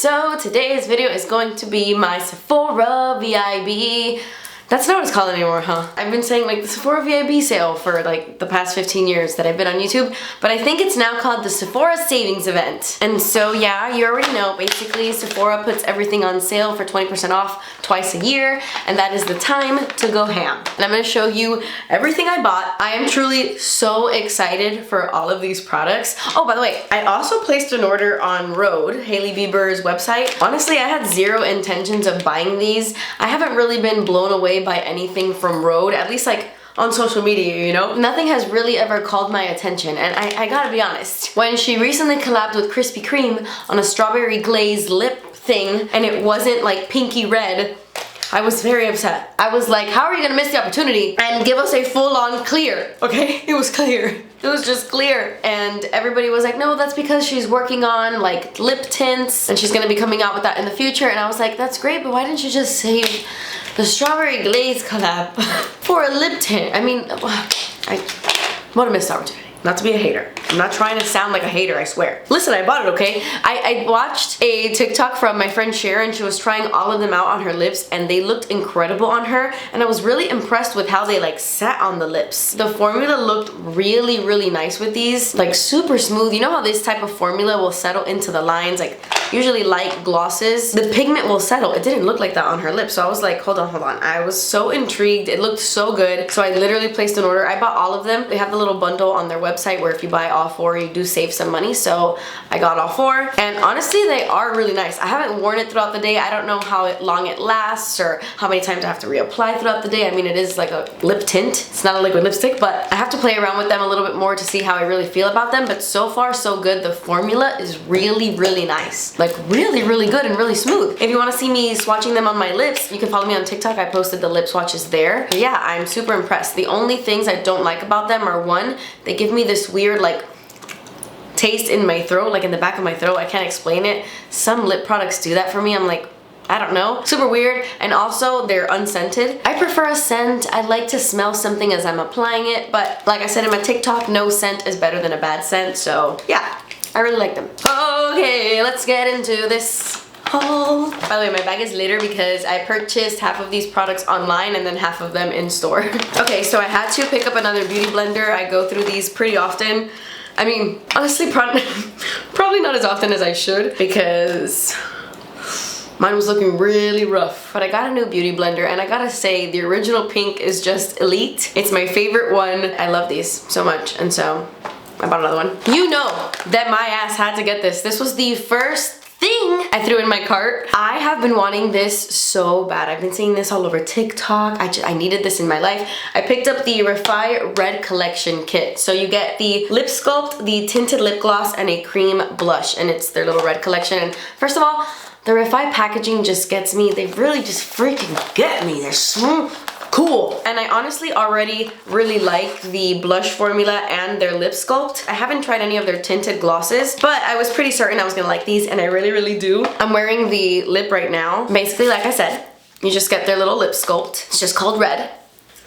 So today's video is going to be my Sephora VIB. That's not what it's called anymore, huh? I've been saying like the Sephora VIB sale for like the past 15 years that I've been on YouTube, but I think it's now called the Sephora Savings Event. And so yeah, you already know, basically Sephora puts everything on sale for 20% off twice a year, and that is the time to go ham. And I'm gonna show you everything I bought. I am truly so excited for all of these products. Oh, by the way, I also placed an order on Rhode, Hailey Bieber's website. Honestly, I had zero intentions of buying these. I haven't really been blown away by anything from Rhode, at least like on social media, you know? Nothing has really ever called my attention, and I gotta be honest. When she recently collabed with Krispy Kreme on a strawberry glazed lip thing, and it wasn't like pinky red, I was very upset. I was like, how are you gonna miss the opportunity and give us a full-on clear, okay? It was clear. It was just clear. And everybody was like, no, that's because she's working on like lip tints and she's gonna be coming out with that in the future. And I was like, that's great, but why didn't you just save the strawberry glaze collab for a lip tint? I mean, what a missed opportunity. Not to be a hater. I'm not trying to sound like a hater, I swear. Listen, I bought it, okay? I watched a TikTok from my friend Sharon. She was trying all of them out on her lips and they looked incredible on her, and I was really impressed with how they like sat on the lips. The formula looked really, really nice with these. Like super smooth. You know how this type of formula will settle into the lines, like usually light glosses? The pigment will settle. It didn't look like that on her lips, so I was like, hold on. I was so intrigued. It looked so good. So I literally placed an order. I bought all of them. They have the little bundle on their website where if you buy all four, you do save some money. So I got all four, and honestly, they are really nice. I haven't worn it throughout the day. I don't know how long it lasts or how many times I have to reapply throughout the day. I mean, it is like a lip tint. It's not a liquid lipstick, but I have to play around with them a little bit more to see how I really feel about them. But so far, so good. The formula is really, really nice. Like really, really good and really smooth. If you want to see me swatching them on my lips, you can follow me on TikTok. I posted the lip swatches there. But yeah, I'm super impressed. The only things I don't like about them are, one, they give me this weird like taste in my throat, like in the back of my throat. I can't explain it. Some lip products do that for me. I'm like, I don't know. Super weird. And also they're unscented. I prefer a scent. I like to smell something as I'm applying it, but like I said in my TikTok, no scent is better than a bad scent. So yeah, I really like them. Okay, let's get into this haul. By the way, my bag is later because I purchased half of these products online and then half of them in store. Okay, so I had to pick up another beauty blender. I go through these pretty often. I mean, honestly, probably not as often as I should because mine was looking really rough. But I got a new beauty blender, and I gotta say, the original pink is just elite. It's my favorite one. I love these so much, and so I bought another one. You know that my ass had to get this. This was the first thing I threw in my cart. I have been wanting this so bad. I've been seeing this all over TikTok. I needed this in my life. I picked up the Refy Red Collection kit. So you get the lip sculpt, the tinted lip gloss, and a cream blush, and it's their little red collection. And first of all, the Refy packaging just gets me. They really just freaking get me. They're so cool. And I honestly already really like the blush formula and their lip sculpt. I haven't tried any of their tinted glosses, but I was pretty certain I was gonna like these, and I really, really do. I'm wearing the lip right now. Basically, like I said, you just get their little lip sculpt. It's just called Red.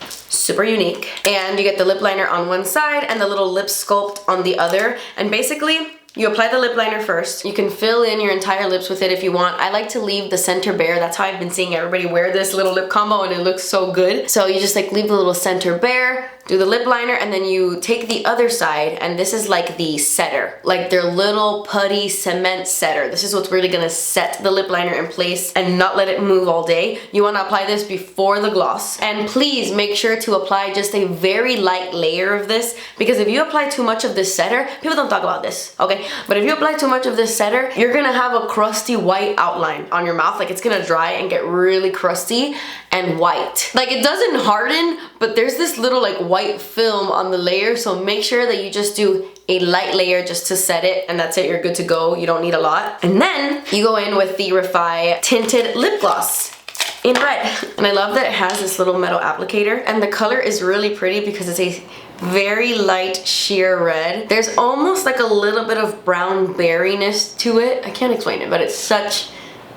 Super unique. And you get the lip liner on one side and the little lip sculpt on the other. And basically, you apply the lip liner first. You can fill in your entire lips with it if you want. I like to leave the center bare. That's how I've been seeing everybody wear this little lip combo, and it looks so good. So you just like leave the little center bare, do the lip liner, and then you take the other side, and this is like the setter, like their little putty cement setter. This is what's really gonna set the lip liner in place and not let it move all day. You wanna apply this before the gloss. And please make sure to apply just a very light layer of this, because if you apply too much of this setter, people don't talk about this, okay? But if you apply too much of this setter, you're gonna have a crusty white outline on your mouth. Like it's gonna dry and get really crusty and white. Like it doesn't harden, but there's this little like white film on the layer, so make sure that you just do a light layer just to set it, and that's it. You're good to go. You don't need a lot. And then you go in with the Refy tinted lip gloss in red. And I love that it has this little metal applicator, and the color is really pretty because it's a very light sheer red. There's almost like a little bit of brown berryness to it. I can't explain it, but it's such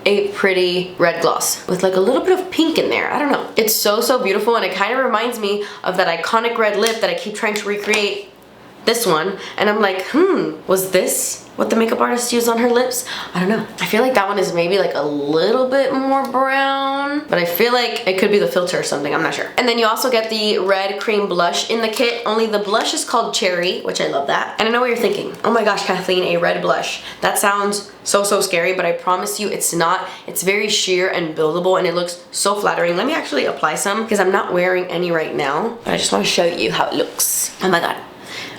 a pretty red gloss with like a little bit of pink in there. I don't know. It's so, so beautiful, and it kind of reminds me of that iconic red lip that I keep trying to recreate this one, and I'm like, was this what the makeup artist used on her lips? I don't know. I feel like that one is maybe like a little bit more brown, but I feel like it could be the filter or something, I'm not sure. And then you also get the red cream blush in the kit, only the blush is called Cherry, which I love that. And I know what you're thinking, oh my gosh, Kathleen, a red blush. That sounds so scary, but I promise you it's not. It's very sheer and buildable, and it looks so flattering. Let me actually apply some, because I'm not wearing any right now, but I just want to show you how it looks. Oh my god.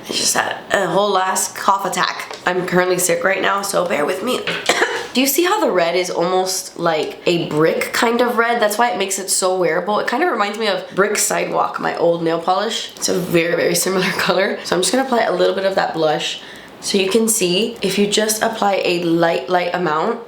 I just had a whole last cough attack. I'm currently sick right now, so bear with me. Do you see how the red is almost like a brick kind of red? That's why it makes it so wearable. It kind of reminds me of Brick Sidewalk, my old nail polish. It's a very similar color. So I'm just gonna apply a little bit of that blush. So you can see, if you just apply a light amount,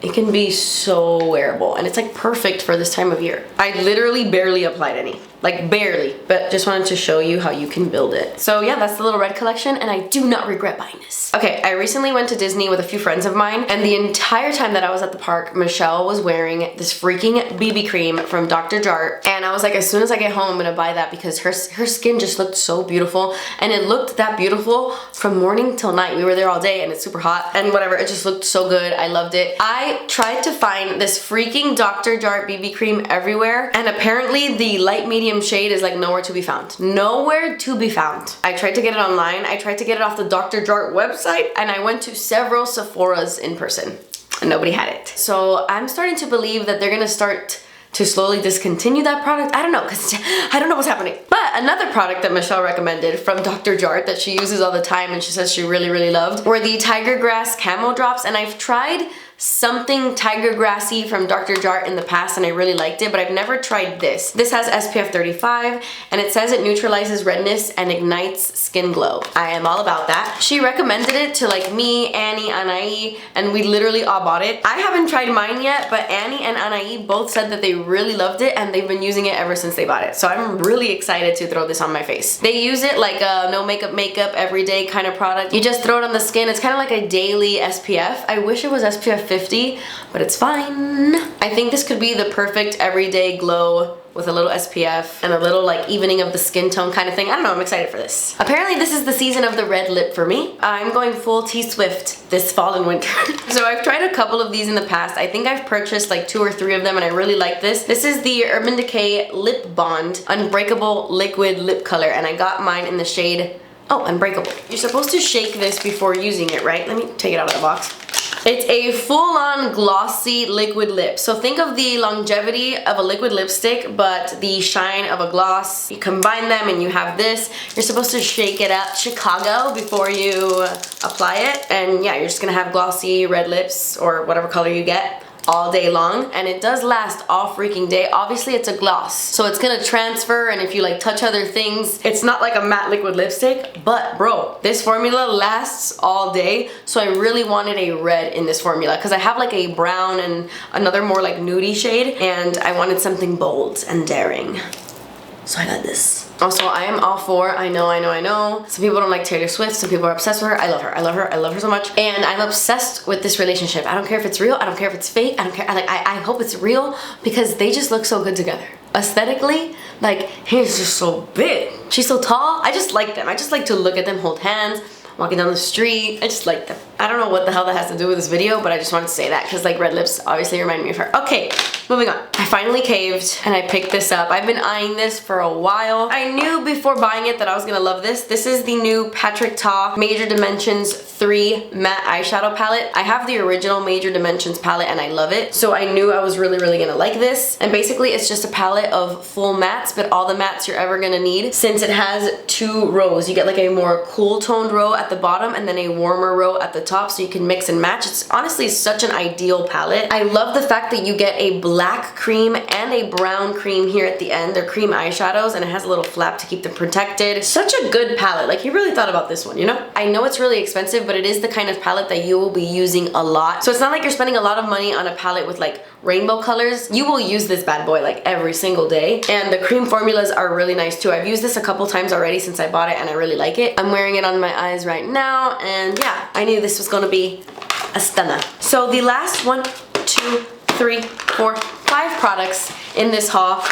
it can be so wearable, and it's like perfect for this time of year. I literally barely applied any. Like barely, but just wanted to show you how you can build it. So yeah, that's the little red collection, and I do not regret buying this. Okay, I recently went to Disney with a few friends of mine, and the entire time that I was at the park, Michelle was wearing this freaking BB cream from Dr. Jart, and I was like, as soon as I get home, I'm gonna buy that because her skin just looked so beautiful, and it looked that beautiful from morning till night. We were there all day, and it's super hot, and whatever, it just looked so good. I loved it. I tried to find this freaking Dr. Jart BB cream everywhere, and apparently the light medium shade is like nowhere to be found. Nowhere to be found. I tried to get it online. I tried to get it off the Dr. Jart website, and I went to several Sephoras in person, and nobody had it. So I'm starting to believe that they're gonna start to slowly discontinue that product. I don't know, because I don't know what's happening. But another product that Michelle recommended from Dr. Jart that she uses all the time and she says she really loved were the Tiger Grass Camo Drops, and I've tried something tiger grassy from Dr. Jart in the past, and I really liked it, but I've never tried this. This has SPF 35, and it says it neutralizes redness and ignites skin glow. I am all about that. She recommended it to like me, Annie, Anaí, and we literally all bought it. I haven't tried mine yet, but Annie and Anaí both said that they really loved it, and they've been using it ever since they bought it. So I'm really excited to throw this on my face. They use it like a no makeup everyday kind of product. You just throw it on the skin. It's kind of like a daily SPF. I wish it was SPF 50, but it's fine. I think this could be the perfect everyday glow with a little SPF and a little like evening of the skin tone kind of thing. I don't know, I'm excited for this. Apparently this is the season of the red lip for me. I'm going full T-Swift this fall and winter. So I've tried a couple of these in the past. I think I've purchased like 2 or 3 of them, and I really like this. This is the Urban Decay Lip Bond Unbreakable Liquid Lip Color, and I got mine in the shade, oh, Unbreakable. You're supposed to shake this before using it, right? Let me take it out of the box. It's a full-on glossy liquid lip. So think of the longevity of a liquid lipstick, but the shine of a gloss. You combine them and you have this. You're supposed to shake it up Chicago before you apply it. And yeah, you're just gonna have glossy red lips or whatever color you get all day long, and it does last all freaking day. Obviously it's a gloss, so it's gonna transfer, and if you like touch other things, it's not like a matte liquid lipstick, but bro, this formula lasts all day. So I really wanted a red in this formula because I have like a brown and another more like nudie shade, and I wanted something bold and daring. So I got this. Also, I am all for, I know, some people don't like Taylor Swift, some people are obsessed with her. I love her, I love her so much. And I'm obsessed with this relationship. I don't care if it's real, I don't care if it's fake, I don't care, I hope it's real because they just look so good together. Aesthetically, like, he's just so big. She's so tall, I just like them. I just like to look at them, hold hands, walking down the street. I just like them. I don't know what the hell that has to do with this video, but I just wanted to say that because like red lips obviously remind me of her. Okay, moving on. I finally caved and I picked this up. I've been eyeing this for a while. I knew before buying it that I was gonna love this. This is the new Patrick Ta Major Dimensions 3 matte eyeshadow palette. I have the original Major Dimensions palette and I love it. So I knew I was really gonna like this. And basically it's just a palette of full mattes, but all the mattes you're ever gonna need, since it has 2 rows. You get like a more cool toned row at the bottom and then a warmer row at the top, so you can mix and match. It's honestly such an ideal palette. I love the fact that you get a black cream and a brown cream here at the end. They're cream eyeshadows and it has a little flap to keep them protected. Such a good palette. Like, he really thought about this one, you know? I know it's really expensive, but it is the kind of palette that you will be using a lot. So it's not like you're spending a lot of money on a palette with like rainbow colors. You will use this bad boy like every single day. And the cream formulas are really nice too. I've used this a couple times already since I bought it and I really like it. I'm wearing it on my eyes right now, and yeah, I knew this was gonna be a stunner. So the last 1, 2, 3, 4, 5 products in this haul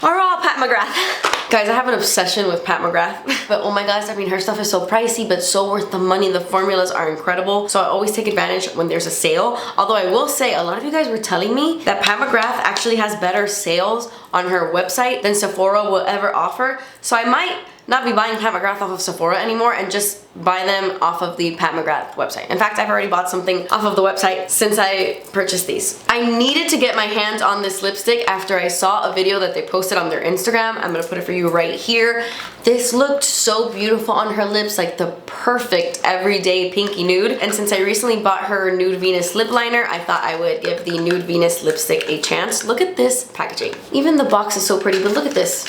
are all Pat McGrath. Guys, I have an obsession with Pat McGrath. But oh my gosh, I mean, her stuff is so pricey, but so worth the money. The formulas are incredible. So I always take advantage when there's a sale. Although I will say, a lot of you guys were telling me that Pat McGrath actually has better sales on her website than Sephora will ever offer. So I might not be buying Pat McGrath off of Sephora anymore and just buy them off of the Pat McGrath website. In fact, I've already bought something off of the website since I purchased these. I needed to get my hands on this lipstick after I saw a video that they posted on their Instagram. I'm gonna put it for you right here. This looked so beautiful on her lips, like the perfect everyday pinky nude. And since I recently bought her Nude Venus lip liner, I thought I would give the Nude Venus lipstick a chance. Look at this packaging. Even the box is so pretty, but look at this.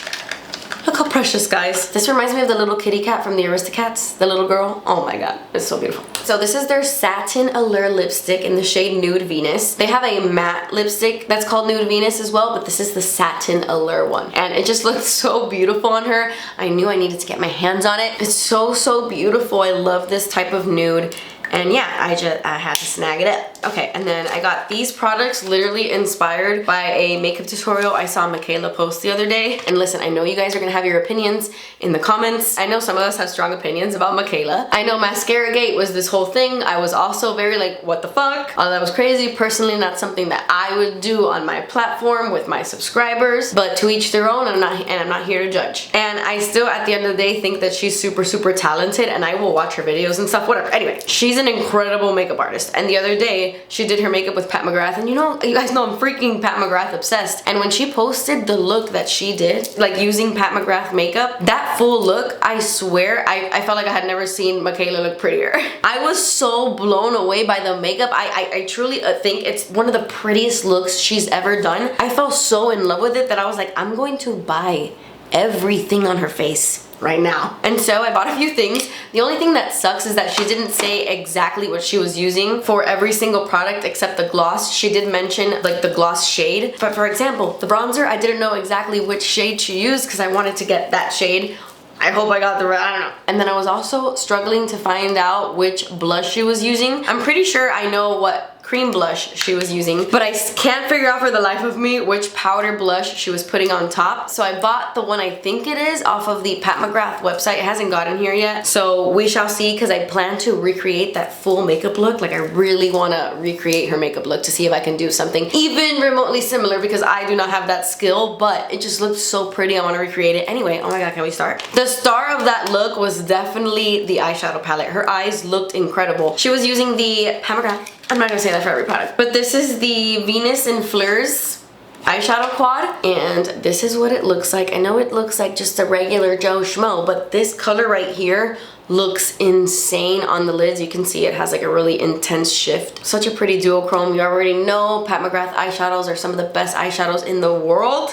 Look how precious, guys. This reminds me of the little kitty cat from the Aristocats, the little girl. Oh my god, it's so beautiful. So this is their SatinAllure lipstick in the shade Nude Venus. They have a matte lipstick that's called Nude Venus as well, but this is the SatinAllure one. And it just looks so beautiful on her. I knew I needed to get my hands on it. It's so, so beautiful. I love this type of nude. And yeah, I had to snag it up. Okay, and then I got these products literally inspired by a makeup tutorial I saw Michaela post the other day. And listen, I know you guys are gonna have your opinions in the comments. I know some of us have strong opinions about Michaela. I know Mascara Gate was this whole thing. I was also very like, what the fuck? Oh, that was crazy. Personally, not something that I would do on my platform with my subscribers, but to each their own, and I'm not here to judge. And I still, at the end of the day, think that she's super, super talented, and I will watch her videos and stuff, whatever. Anyway, she's an incredible makeup artist. And the other day, she did her makeup with Pat McGrath, and you know, you guys know I'm freaking Pat McGrath obsessed. And when she posted the look that she did, like using Pat McGrath makeup, that full look, I swear, I felt like I had never seen Michaela look prettier. I was so blown away by the makeup. I truly think it's one of the prettiest looks she's ever done. I fell so in love with it that I was like, I'm going to buy everything on her face right now. And so I bought a few things. The only thing that sucks is that she didn't say exactly what she was using for every single product except the gloss. She did mention like the gloss shade. But for example, the bronzer, I didn't know exactly which shade she used because I wanted to get that shade. I hope I got the right, I don't know. And then I was also struggling to find out which blush she was using. I'm pretty sure I know what cream blush she was using, but I can't figure out for the life of me which powder blush she was putting on top. So I bought the one I think it is off of the Pat McGrath website. It hasn't gotten here yet, so we shall see, because I plan to recreate that full makeup look. Like I really want to recreate her makeup look to see if I can do something even remotely similar, because I do not have that skill, but it just looks so pretty. I want to recreate it. Anyway, oh my god, can we start? The star of that look was definitely the eyeshadow palette. Her eyes looked incredible. She was using the Pat McGrath. I'm not gonna say that for every product, but this is the Venus and Fleurs eyeshadow quad, and this is what it looks like. I know it looks like just a regular Joe Schmo, but this color right here looks insane on the lids. You can see it has like a really intense shift. Such a pretty duochrome. You already know Pat McGrath eyeshadows are some of the best eyeshadows in the world.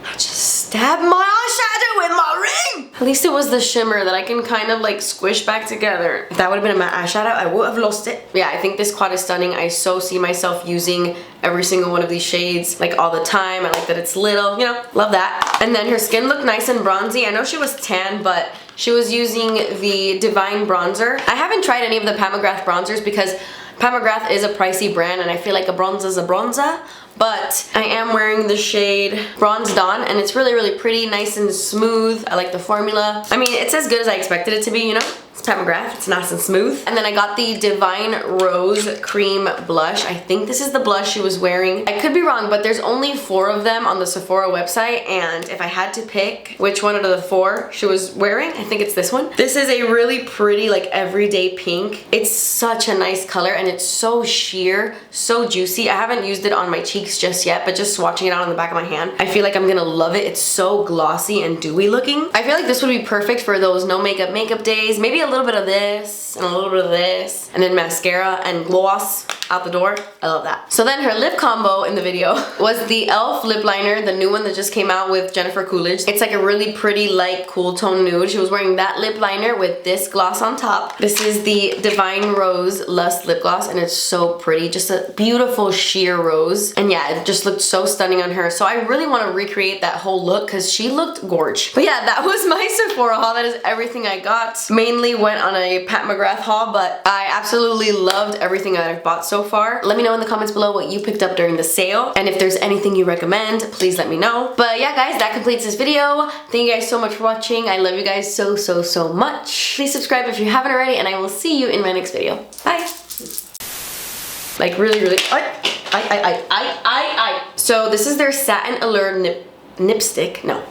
I just stabbed my eyeshadow with my ring! At least it was the shimmer that I can kind of like squish back together. If that would have been my eyeshadow, I would have lost it. Yeah, I think this quad is stunning. I so see myself using every single one of these shades like all the time. I like that it's little, you know, love that. And then her skin looked nice and bronzy. I know she was tan, but she was using the Divine bronzer. I haven't tried any of the Pat McGrath bronzers because Pat McGrath is a pricey brand and I feel like a bronzer is a bronzer. But I am wearing the shade Bronzed On, and it's really, really pretty, nice and smooth. I like the formula. I mean, it's as good as I expected it to be, you know? It's Pat McGrath, it's nice and smooth. And then I got the Divine Rose Cream Blush. I think this is the blush she was wearing. I could be wrong, but there's only 4 of them on the Sephora website, and if I had to pick which one out of the 4 she was wearing, I think it's this one. This is a really pretty, like, everyday pink. It's such a nice color, and it's so sheer, so juicy. I haven't used it on my cheeks just yet, but just swatching it out on the back of my hand, I feel like I'm gonna love it. It's so glossy and dewy looking. I feel like this would be perfect for those no makeup days. Maybe a little bit of this and a little bit of this, and then mascara and gloss out the door. I love that. So then her lip combo in the video was the e.l.f. lip liner, the new one that just came out with Jennifer Coolidge. It's like a really pretty light cool tone nude. She was wearing that lip liner with this gloss on top. This is the Divine Rose Lust lip gloss, and it's so pretty. Just a beautiful sheer rose. And yeah, it just looked so stunning on her. So I really want to recreate that whole look because she looked gorgeous. But yeah, that was my Sephora haul. That is everything I got. Mainly went on a Pat McGrath haul, but I absolutely loved everything that I've bought so far. Let me know in the comments below what you picked up during the sale, and if there's anything you recommend, please let me know. But yeah guys, that completes this video. Thank you guys so much for watching. I love you guys so much. Please subscribe if you haven't already, and I will see you in my next video. Bye. Like really, so this is their SatinAllure nip stick. No.